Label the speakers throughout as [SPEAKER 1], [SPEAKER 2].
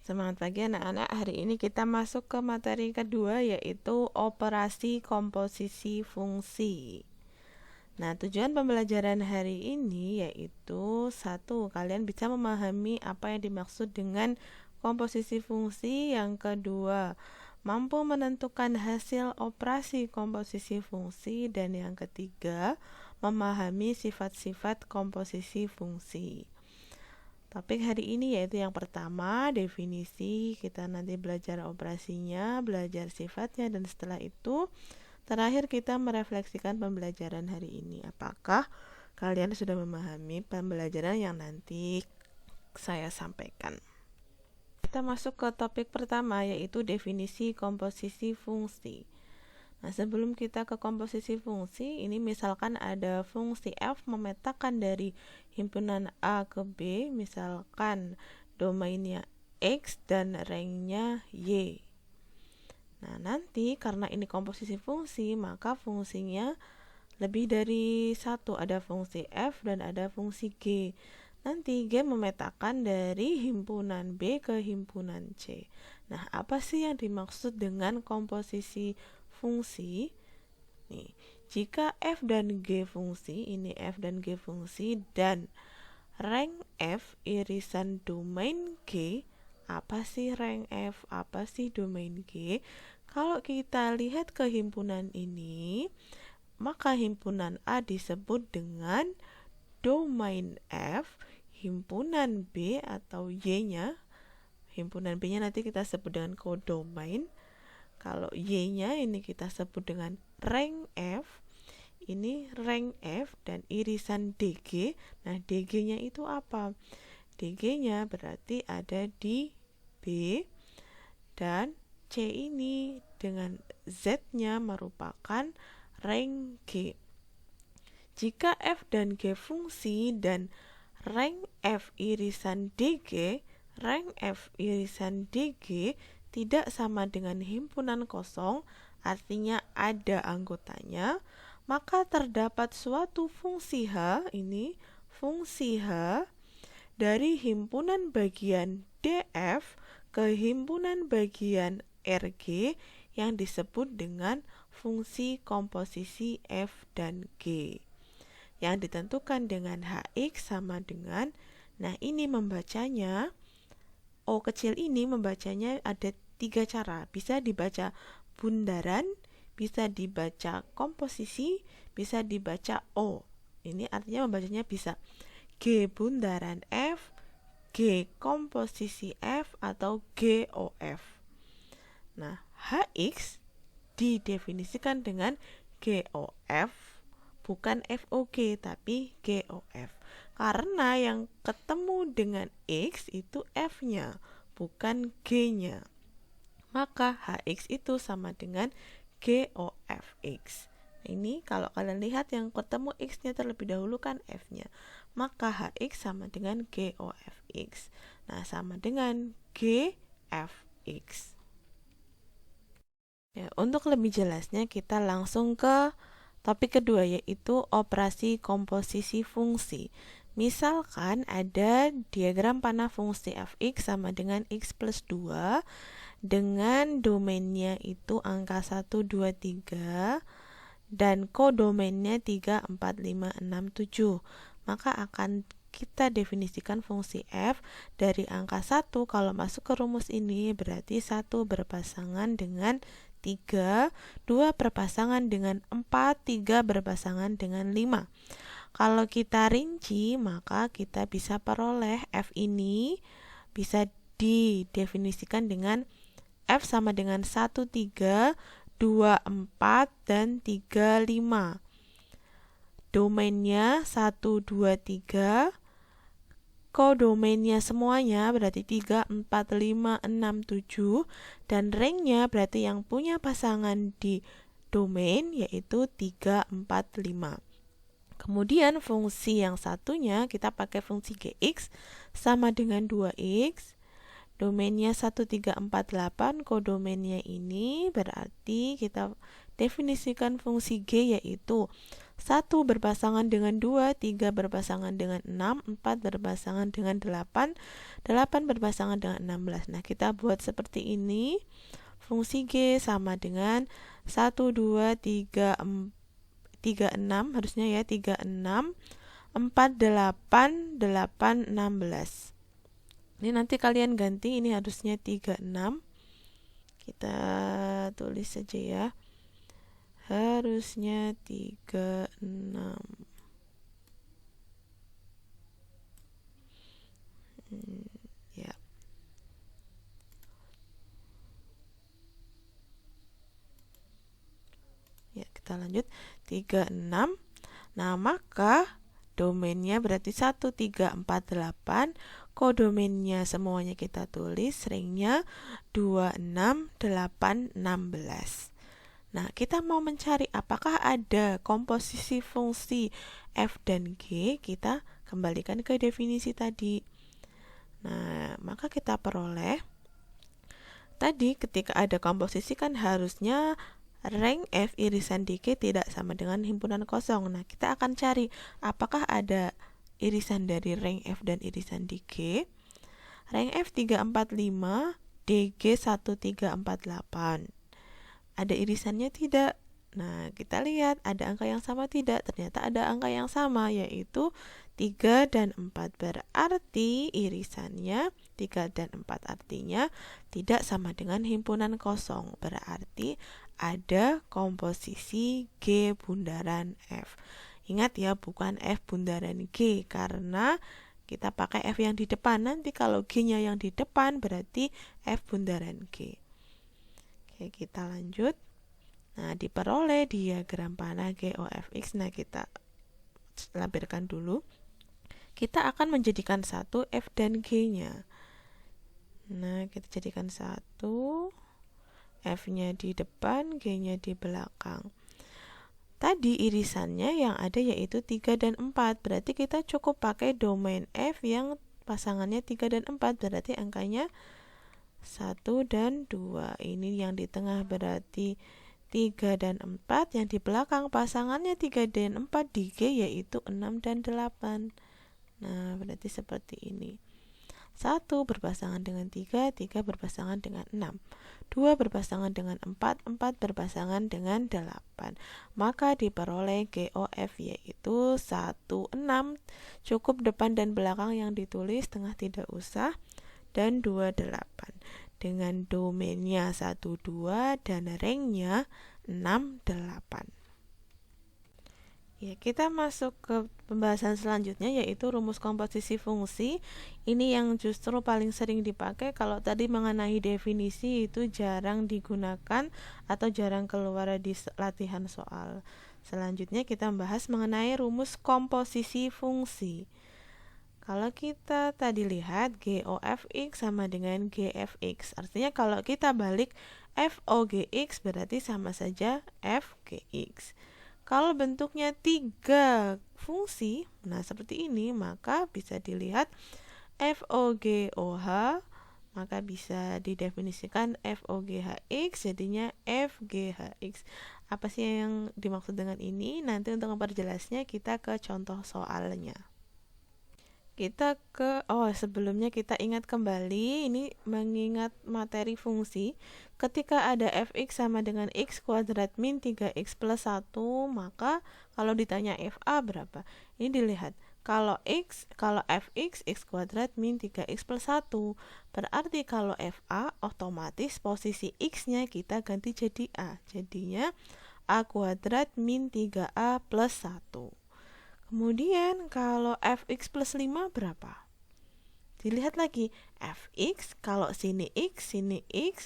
[SPEAKER 1] Semangat pagi anak-anak, hari ini kita masuk ke materi kedua yaitu operasi komposisi fungsi. Nah, tujuan pembelajaran hari ini yaitu satu, kalian bisa memahami apa yang dimaksud dengan komposisi fungsi. Yang kedua, mampu menentukan hasil operasi komposisi fungsi. Dan yang ketiga, memahami sifat-sifat komposisi fungsi. Topik hari ini yaitu yang pertama, definisi. Kita nanti belajar operasinya, belajar sifatnya, dan setelah itu terakhir kita merefleksikan pembelajaran hari ini. Apakah kalian sudah memahami pembelajaran yang nanti saya sampaikan? Kita masuk ke topik pertama yaitu definisi komposisi fungsi. Nah, sebelum kita ke komposisi fungsi, ini misalkan ada fungsi f memetakan dari himpunan A ke B, misalkan domainnya X dan rangnya Y. Nah, nanti karena ini komposisi fungsi, maka fungsinya lebih dari satu, ada fungsi f dan ada fungsi G. Nanti G memetakan dari himpunan B ke himpunan C. Nah, apa sih yang dimaksud dengan komposisi fungsi? Nih, jika f dan g fungsi, ini f dan g fungsi, dan rank f irisan domain G, apa sih rank f, apa sih domain G? Kalau kita lihat ke himpunan ini, maka himpunan A disebut dengan domain F, himpunan B atau Y-nya, himpunan B-nya nanti kita sebut dengan codomain. Kalau Y-nya ini kita sebut dengan rank F, ini rank F dan irisan DG. Nah, DG-nya itu apa? DG-nya berarti ada di B, dan C ini dengan Z-nya merupakan rank G. Jika F dan G fungsi dan rank F irisan DG, rank F irisan DG tidak sama dengan himpunan kosong, artinya ada anggotanya, maka terdapat suatu fungsi H, ini fungsi H dari himpunan bagian DF ke himpunan bagian RG yang disebut dengan fungsi komposisi F dan G, yang ditentukan dengan Hx sama dengan, nah ini membacanya, O kecil ini membacanya ada 3 cara. Bisa dibaca bundaran, bisa dibaca komposisi, bisa dibaca O. Ini artinya membacanya bisa G bundaran F, G komposisi F, atau GOF. Nah, Hx didefinisikan dengan GOF, bukan FOG tapi GOF. Karena yang ketemu dengan X itu F-nya, bukan G-nya. Maka Hx itu sama dengan GOFX. Ini kalau kalian lihat yang ketemu X-nya terlebih dahulu kan F-nya. Maka Hx sama dengan GOFX. Nah, sama dengan GFX. Ya, untuk lebih jelasnya kita langsung ke topik kedua yaitu operasi komposisi fungsi. Misalkan ada diagram panah fungsi fx sama dengan x plus 2 dengan domainnya itu angka 1, 2, 3 dan kodomainnya 3, 4, 5, 6, 7. Maka akan kita definisikan fungsi f dari angka 1 kalau masuk ke rumus ini berarti 1 berpasangan dengan 3, 2 berpasangan dengan 4, 3 berpasangan dengan 5. Kalau kita rinci, maka kita bisa peroleh F ini bisa didefinisikan dengan F sama dengan 1, 3, 2, 4, dan 3, 5. Domainnya 1, 2, 3. Kodomainnya semuanya berarti 3, 4, 5, 6, 7. Dan rangnya berarti yang punya pasangan di domain yaitu 3, 4, 5. Kemudian fungsi yang satunya kita pakai fungsi Gx sama dengan 2x. Domainnya 1, 3, 4, 8. Kodomainnya ini berarti kita definisikan fungsi G yaitu 1 berpasangan dengan 2, 3 berpasangan dengan 6, 4 berpasangan dengan 8, 8 berpasangan dengan 16. Nah, kita buat seperti ini. Fungsi G sama dengan 1, 2, 3, 6, harusnya ya 3, 6, 4, 8, 8, 16. Ini nanti kalian ganti, ini harusnya 3, 6. Kita tulis saja ya. Harusnya 3, 6. Ya. Ya, kita lanjut 3, 6. Nah, maka domainnya berarti 1, 3, 4, 8. Kodomainnya semuanya kita tulis, ringnya 2, 6, 8, 16. Nah, kita mau mencari apakah ada komposisi fungsi f dan g, kita kembalikan ke definisi tadi. Nah, maka kita peroleh, tadi ketika ada komposisi kan harusnya rank f irisan dg tidak sama dengan himpunan kosong. Nah, kita akan cari apakah ada irisan dari rank f dan irisan dg. Rank f 3, 4, 5, dg 1, 3, 4, 8. Ada irisannya tidak? Nah, kita lihat ada angka yang sama tidak? Ternyata ada angka yang sama, yaitu 3 dan 4. Berarti irisannya 3 dan 4 artinya tidak sama dengan himpunan kosong. Berarti ada komposisi G bundaran F. Ingat ya, bukan F bundaran G, karena kita pakai F yang di depan. Nanti kalau G-nya yang di depan berarti F bundaran G. Oke, kita lanjut. Nah, diperoleh diagram panah GOFX. Nah, kita lampirkan dulu. Kita akan menjadikan satu F dan G-nya. Nah, kita jadikan 1, F-nya di depan, G-nya di belakang. Tadi irisannya yang ada yaitu 3 dan 4. Berarti kita cukup pakai domain F yang pasangannya 3 dan 4. Berarti angkanya 1 dan 2. Ini yang di tengah berarti 3 dan 4. Yang di belakang pasangannya 3 dan 4 di G yaitu 6 dan 8. Nah, berarti seperti ini. 1 berpasangan dengan 3, 3 berpasangan dengan 6. 2 berpasangan dengan 4, 4 berpasangan dengan 8. Maka diperoleh GOF yaitu 1, 6. Cukup depan dan belakang yang ditulis, tengah tidak usah. Dan 2, 8. Dengan domainnya 1, 2 dan ringnya 6, 8. Ya, kita masuk ke pembahasan selanjutnya yaitu rumus komposisi fungsi. Ini yang justru paling sering dipakai. Kalau tadi mengenai definisi itu jarang digunakan atau jarang keluar di latihan soal. Selanjutnya kita membahas mengenai rumus komposisi fungsi. Kalau kita tadi lihat GOFX sama dengan GFX. Artinya kalau kita balik FOGX berarti sama saja FGX. Kalau bentuknya 3 fungsi, nah seperti ini, maka bisa dilihat FOGOH, maka bisa didefinisikan FOGHX, jadinya FGHX. Apa sih yang dimaksud dengan ini? Nanti untuk memperjelasnya kita ke contoh soalnya. Sebelumnya kita ingat kembali, ini mengingat materi fungsi. Ketika ada fx sama dengan x kuadrat min 3x plus 1, maka kalau ditanya fa berapa? Ini dilihat, kalau fx x kuadrat min 3x plus 1, berarti kalau fa otomatis posisi x-nya kita ganti jadi a. Jadinya a kuadrat min 3a plus 1. Kemudian kalau fx plus 5 berapa? Dilihat lagi, fx kalau sini x,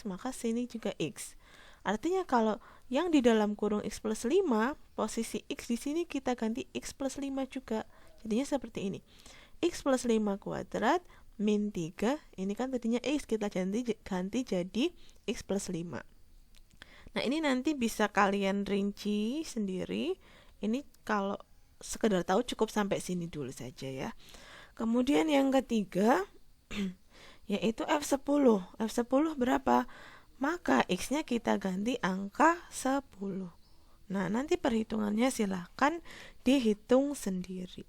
[SPEAKER 1] maka sini juga x. Artinya kalau yang di dalam kurung x plus 5, posisi x di sini kita ganti x plus 5 juga. Jadinya seperti ini. X plus 5 kuadrat min 3, ini kan tadinya x, kita ganti jadi x plus 5. Nah, ini nanti bisa kalian rinci sendiri. Ini kalau sekedar tahu cukup sampai sini dulu saja ya. Kemudian yang ketiga yaitu F10. F10 berapa? Maka X-nya kita ganti angka 10. Nah, nanti perhitungannya silahkan dihitung sendiri.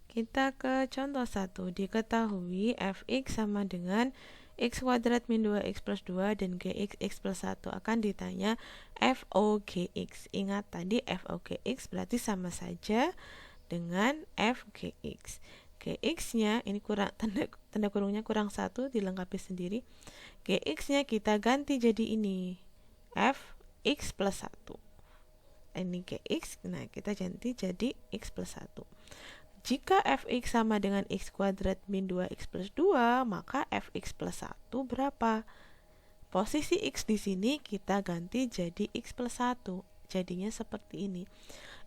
[SPEAKER 1] Kita ke contoh 1. Diketahui fx sama dengan x kuadrat min 2x plus 2 dan gx x plus 1. Akan ditanya fOGX. Ingat tadi fOGX berarti sama saja dengan fGX. Gx-nya ini kurang tanda kurungnya kurang 1, dilengkapi sendiri. Gx-nya kita ganti jadi ini fx plus 1. Ini gx, nah kita ganti jadi x plus 1. Jika fx sama dengan x kuadrat min 2x plus 2, maka fx plus 1 berapa? Posisi x di sini kita ganti jadi x plus 1. Jadinya seperti ini.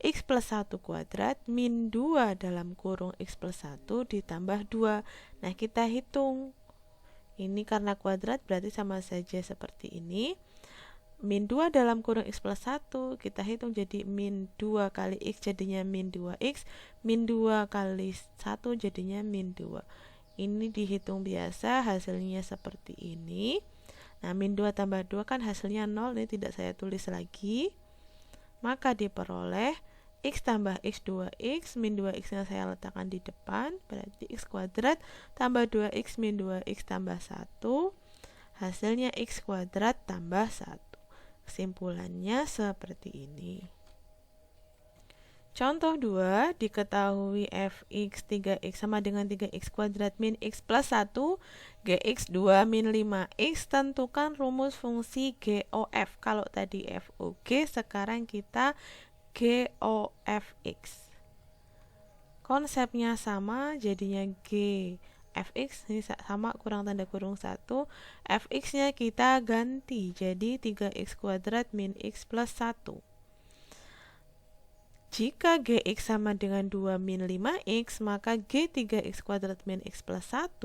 [SPEAKER 1] X plus 1 kuadrat min 2 dalam kurung x plus 1 ditambah 2. Nah, kita hitung. Ini karena kuadrat berarti sama saja seperti ini. Min 2 dalam kurung x plus 1 kita hitung jadi min 2 kali x jadinya min 2x, min 2 kali 1 jadinya min 2. Ini dihitung biasa, hasilnya seperti ini. Nah, min 2 tambah 2 kan hasilnya 0, ini tidak saya tulis lagi. Maka diperoleh x tambah x 2x, min 2x nya saya letakkan di depan, berarti x kuadrat tambah 2x min 2x tambah 1, hasilnya x kuadrat tambah 1. Kesimpulannya seperti ini. Contoh 2, diketahui fx 3x sama dengan 3x kuadrat min x plus 1, gx 2 min 5x, tentukan rumus fungsi GOF. Kalau tadi FOG, sekarang kita GOFX. Konsepnya sama, jadinya fx ini sama kurang tanda kurung 1. Fx nya kita ganti jadi 3x kuadrat min x plus 1. Jika gx sama dengan 2 min 5x, maka g 3x kuadrat min x plus 1,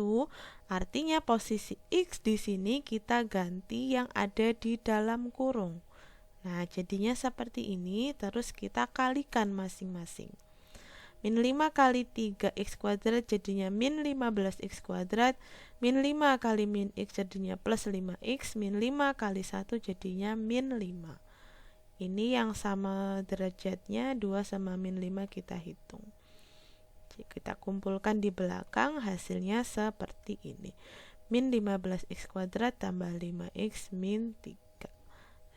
[SPEAKER 1] artinya posisi x di sini kita ganti yang ada di dalam kurung. Nah, jadinya seperti ini, terus kita kalikan masing-masing. Min 5 kali 3x kuadrat jadinya min 15x kuadrat, min 5 kali min x jadinya plus 5x, min 5 kali 1 jadinya min 5. Ini yang sama derajatnya 2 sama min 5 kita hitung. Jadi kita kumpulkan di belakang, hasilnya seperti ini. Min 15x kuadrat tambah 5x min 3.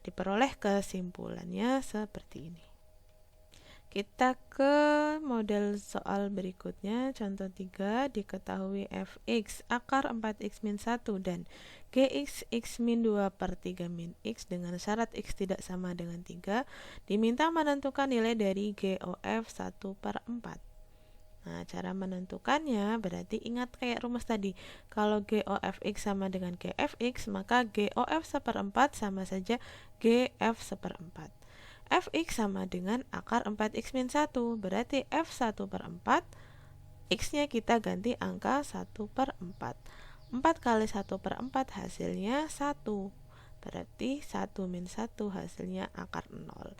[SPEAKER 1] Diperoleh kesimpulannya seperti ini. Kita ke model soal berikutnya. Contoh 3, diketahui fx akar 4x min 1 dan gx x min 2 per 3 min x dengan syarat x tidak sama dengan 3. Diminta menentukan nilai dari GOF 1 per 4. Nah, cara menentukannya berarti ingat kayak rumus tadi. Kalau GOFX sama dengan GFX, maka GOF 1/4 sama saja GF 1/4. Fx sama dengan akar 4x min 1, berarti f1 per 4, x nya kita ganti angka 1 per 4. 4 kali 1 per 4 hasilnya 1, berarti 1 min 1 hasilnya akar 0.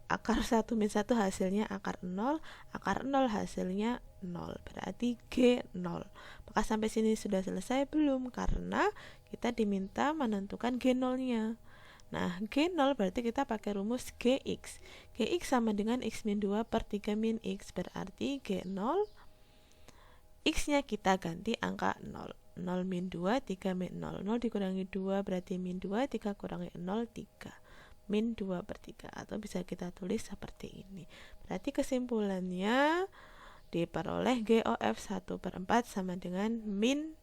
[SPEAKER 1] Akar 1 min 1 hasilnya akar 0, akar 0 hasilnya 0, berarti G 0. Apakah sampai sini sudah selesai? Belum, karena kita diminta menentukan G0 nya. Nah, G0 berarti kita pakai rumus Gx. Gx sama dengan x min 2 per 3 min x, berarti G0, x nya kita ganti angka 0. 0 min 2, 3 min 0. 0 dikurangi 2 berarti min 2, 3 kurangi 0, 3. Min 2 per 3, atau bisa kita tulis seperti ini. Berarti kesimpulannya diperoleh GOF 1 per 4 sama dengan min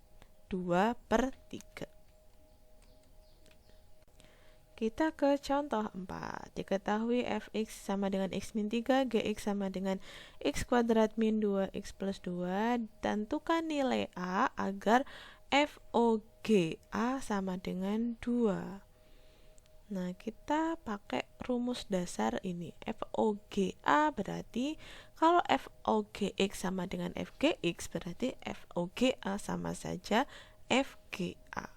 [SPEAKER 1] 2 per 3. Kita ke contoh 4. Diketahui fx sama dengan x min 3, gx sama dengan x kuadrat min 2x plus 2. Tentukan nilai A agar FOGA sama dengan 2. Nah, kita pakai rumus dasar ini. FOGA berarti kalau FOGX sama dengan FGX, berarti FOGA sama saja FGA.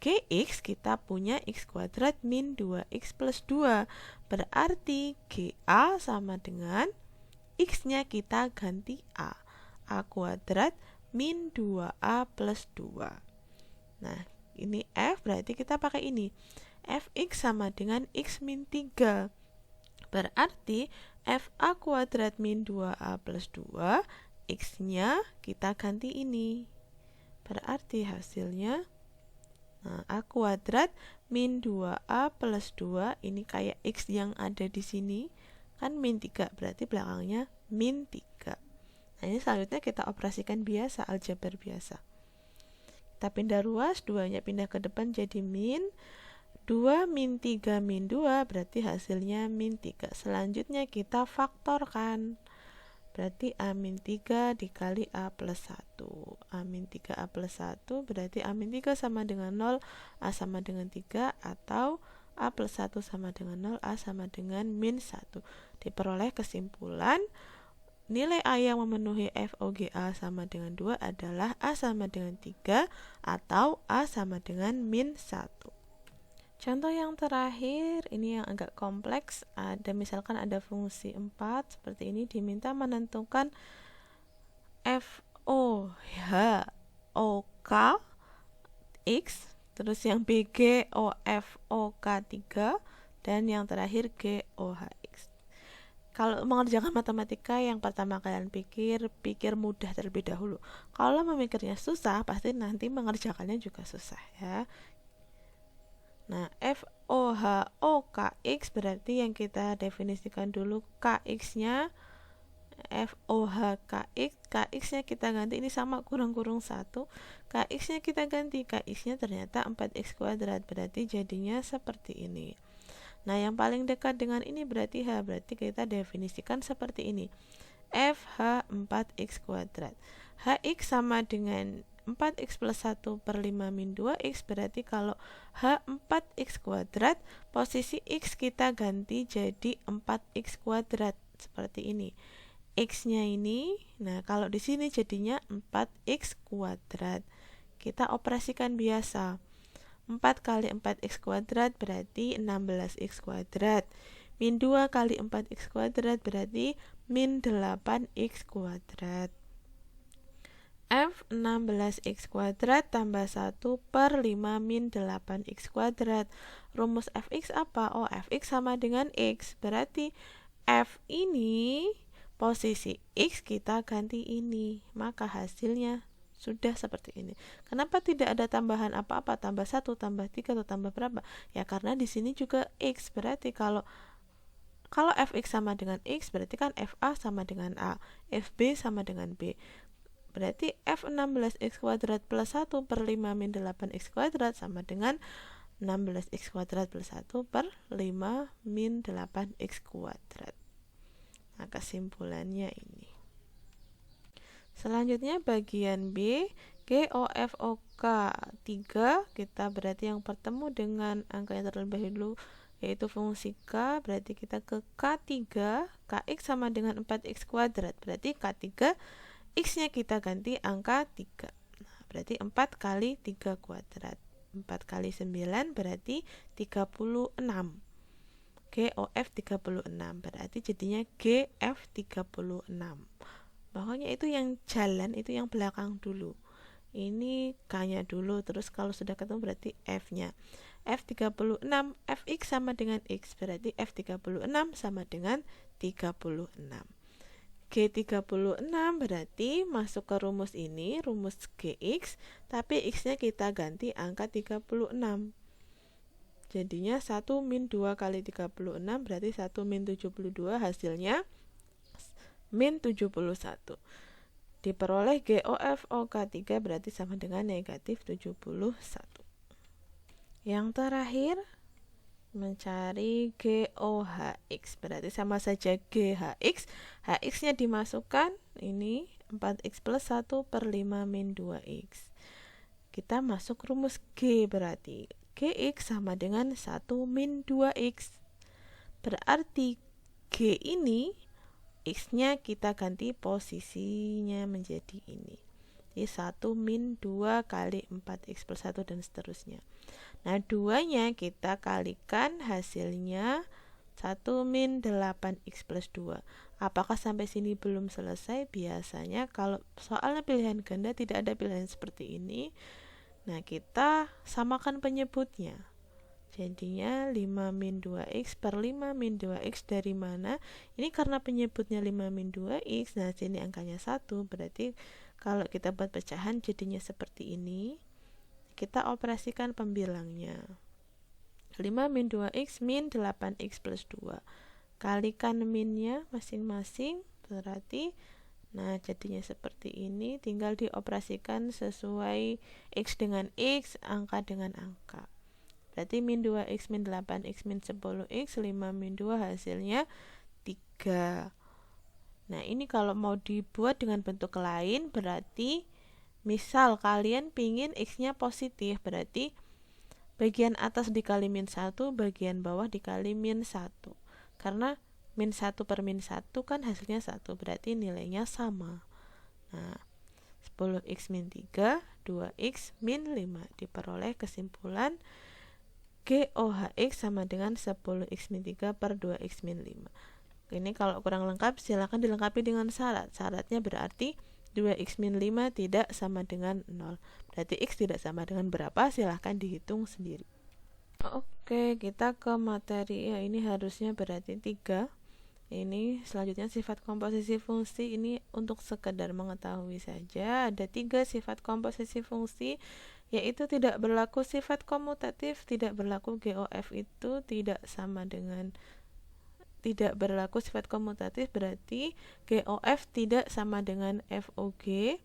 [SPEAKER 1] Gx kita punya x kuadrat min 2x plus 2, berarti GA sama dengan x nya kita ganti A kuadrat min 2A plus 2. Nah, ini F berarti kita pakai ini, fx sama dengan x min 3. Berarti FA kuadrat min 2A plus 2, X-nya kita ganti ini. Berarti hasilnya A kuadrat min 2A plus 2, ini kayak X yang ada di sini. Kan min 3, berarti belakangnya min 3. Nah ini selanjutnya kita operasikan biasa, aljabar biasa. Kita pindah ruas, 2-nya pindah ke depan jadi min 2 min 3 min 2, berarti hasilnya min 3. Selanjutnya kita faktorkan. Berarti A min 3 dikali A plus 1. A min 3 A plus 1 berarti A min 3 sama dengan 0, A sama dengan 3, atau A plus 1 sama dengan 0, A sama dengan min 1. Diperoleh kesimpulan nilai A yang memenuhi FOGA sama dengan 2 adalah A sama dengan 3 atau A sama dengan min 1. Contoh yang terakhir, ini yang agak kompleks. Misalkan ada fungsi 4 seperti ini, diminta menentukan FOH-OK X, terus yang BGOFOK3, dan yang terakhir GOHX. Kalau mengerjakan matematika, yang pertama kalian pikir mudah terlebih dahulu. Kalau memikirnya susah, pasti nanti mengerjakannya juga susah ya. Nah, FOH-OKX berarti yang kita definisikan dulu KX-nya, FOH-KX, KX-nya kita ganti, ini sama kurung-kurung 1, KX-nya kita ganti, KX-nya ternyata 4X kuadrat, berarti jadinya seperti ini. Nah, yang paling dekat dengan ini berarti H, berarti kita definisikan seperti ini, FH 4X kuadrat. HX sama dengan 4X plus 1 per 5 min 2X, berarti kalau H 4X kuadrat, posisi X kita ganti jadi 4X kuadrat, seperti ini. X-nya ini, nah kalau di sini jadinya 4X kuadrat. Kita operasikan biasa. 4 kali 4X kuadrat berarti 16X kuadrat. Min 2 kali 4X kuadrat berarti min 8X kuadrat. F 16X kuadrat tambah 1 per 5 min 8X kuadrat. Rumus Fx apa? Oh, Fx sama dengan X. Berarti F ini posisi X kita ganti ini. Maka hasilnya sudah seperti ini. Kenapa tidak ada tambahan apa-apa? Tambah 1, tambah 3, atau tambah berapa? Ya karena di sini juga X. Berarti kalau Fx sama dengan X, berarti kan Fa sama dengan A. Fb sama dengan B. Berarti F16X kuadrat plus 1 per 5 min 8X kuadrat sama dengan 16X kuadrat plus 1 per 5 min 8X kuadrat. Nah, kesimpulannya ini. Selanjutnya bagian B, GOFOK 3, kita berarti yang bertemu dengan angka yang terlebih dahulu yaitu fungsi K, berarti kita ke K3, KX sama dengan 4X kuadrat, berarti K3 X-nya kita ganti angka 3. Nah, berarti 4 kali 3 kuadrat. 4 kali 9 berarti 36. GOF 36. Berarti jadinya GF 36. Pokoknya itu yang jalan, itu yang belakang dulu. Ini K-nya dulu, terus kalau sudah ketemu berarti F-nya. F36, Fx sama dengan X, berarti F36 sama dengan 36. G36 berarti masuk ke rumus ini, rumus GX, tapi X-nya kita ganti angka 36. Jadinya 1 min 2 kali 36 berarti 1 min 72, hasilnya min 71. Diperoleh GOFOK3 berarti sama dengan negatif 71. Yang terakhir, mencari GOHX, berarti sama saja GHX, HX-nya dimasukkan, ini 4X plus 1 per 5 min 2X. Kita masuk rumus G, berarti GX sama dengan 1 min 2X. Berarti G ini, X-nya kita ganti posisinya menjadi ini. Jadi 1 min 2 kali 4X plus 1 dan seterusnya. Nah, 2-nya kita kalikan, hasilnya 1 min 8X plus 2. Apakah sampai sini belum selesai? Biasanya kalau soalnya pilihan ganda tidak ada pilihan seperti ini. Nah, kita samakan penyebutnya. Jadinya 5 min 2x per 5 min 2x dari mana? Ini karena penyebutnya 5 min 2x, nah sini angkanya 1, berarti kalau kita buat pecahan jadinya seperti ini. Kita operasikan pembilangnya. 5 min 2x min 8x plus 2. Kalikan minnya masing-masing, berarti nah jadinya seperti ini, tinggal dioperasikan sesuai x dengan x, angka dengan angka. Berarti min 2x min 8x min 10x, 5 min 2 hasilnya 3. Nah ini kalau mau dibuat dengan bentuk lain, berarti misal kalian pingin x-nya positif, berarti bagian atas dikali min 1, bagian bawah dikali min 1. Karena min 1 per min 1 kan hasilnya 1, berarti nilainya sama. Nah, 10x min 3, 2x min 5. Diperoleh kesimpulan GOHX sama dengan 10x min 3 per 2x min 5. Ini kalau kurang lengkap silakan dilengkapi dengan syarat. Syaratnya berarti 2x min 5 tidak sama dengan 0. Berarti x tidak sama dengan berapa? Silahkan dihitung sendiri. Oke, kita ke materi ya. Ini harusnya berarti 3. Ini selanjutnya sifat komposisi fungsi. Ini untuk sekedar mengetahui saja. Ada 3 sifat komposisi fungsi, yaitu tidak berlaku sifat komutatif, tidak berlaku GOF itu tidak sama dengan tidak berlaku sifat komutatif, berarti GOF tidak sama dengan FOG.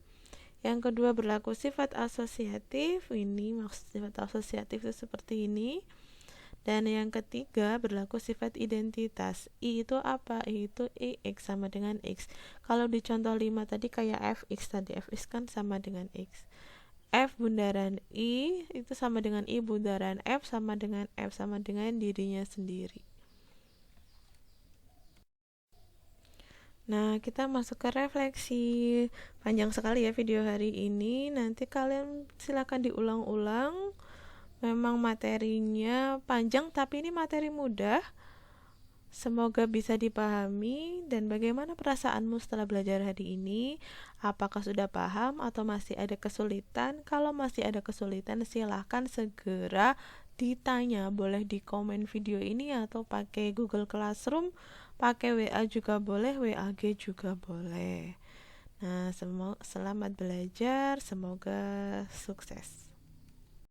[SPEAKER 1] Yang kedua berlaku sifat asosiatif, ini maksud sifat asosiatif itu seperti ini. Dan yang ketiga berlaku sifat identitas. I itu apa? I itu X sama dengan X. Kalau di contoh 5 tadi kayak Fx tadi, Fx kan sama dengan X. F bundaran I itu sama dengan I bundaran F sama dengan dirinya sendiri. Nah, kita masuk ke refleksi. Panjang sekali ya video hari ini. Nanti kalian silakan diulang-ulang. Memang materinya panjang, tapi ini materi mudah. Semoga bisa dipahami. Dan bagaimana perasaanmu setelah belajar hari ini? Apakah sudah paham atau masih ada kesulitan? Kalau masih ada kesulitan, silahkan segera ditanya. Boleh di komen video ini atau pakai Google Classroom, pakai WA juga boleh, WAG juga boleh. Nah, selamat belajar, semoga sukses.